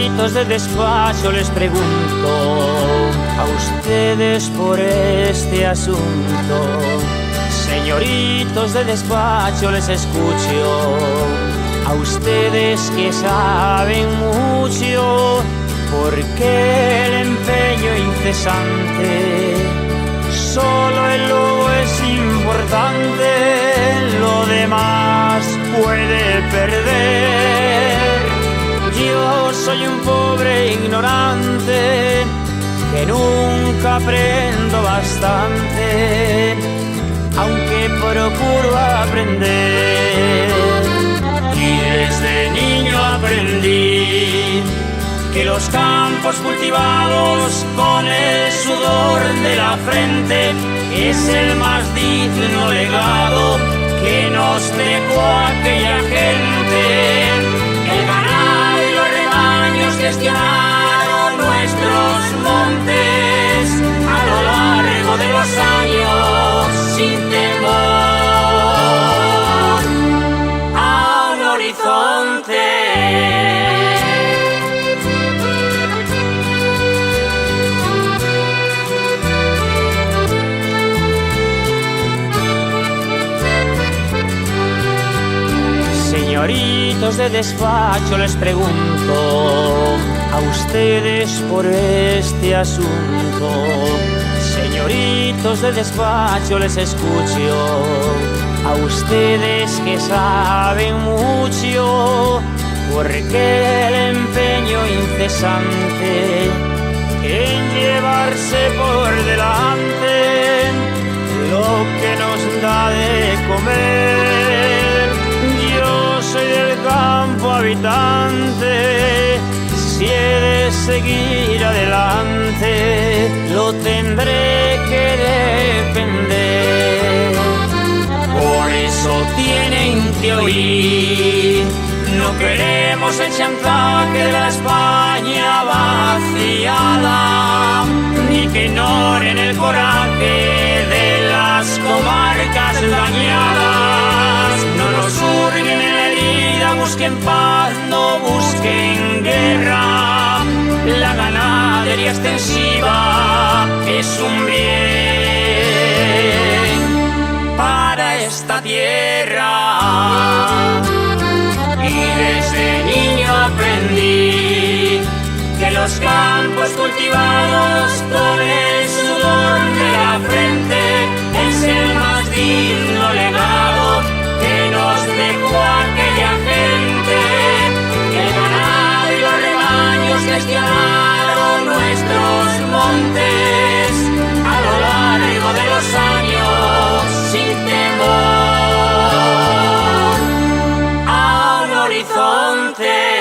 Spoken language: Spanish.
Señoritos de despacho, les pregunto a ustedes por este asunto. Señoritos de despacho, les escucho a ustedes que saben mucho. Porque el empeño incesante, solo el lobo es importante, lo demás puede perder. Yo soy un pobre ignorante que nunca aprendo bastante, aunque procuro aprender. Y desde niño aprendí que los campos cultivados con el sudor de la frente es el más digno legado que nos dejó aquella gente. El ganado y los rebaños gestionaron nuestros montes a lo largo de los años sin temor a un horizonte. Señoritos de despacho, les pregunto a ustedes por este asunto. Señoritos de despacho, les escucho a ustedes que saben mucho. Porque el empeño incesante en llevarse por delante lo que nos da de comer. Soy del campo habitante, si he de seguir adelante, lo tendré que defender. Por eso tienen que oír, no queremos el chantaje de la España vaciada, ni que ignoren el coraje de las comarcas dañadas. No nos hurguen en la herida, busquen paz, no busquen guerra. La ganadería extensiva es un bien para esta tierra. Y desde niño aprendí que los campos cultivados con el sudor de la frente es el más digno legado que nos dejó aquella gente. El ganado y los rebaños gestionaron nuestros montes a lo largo de los años sin temor a un horizonte.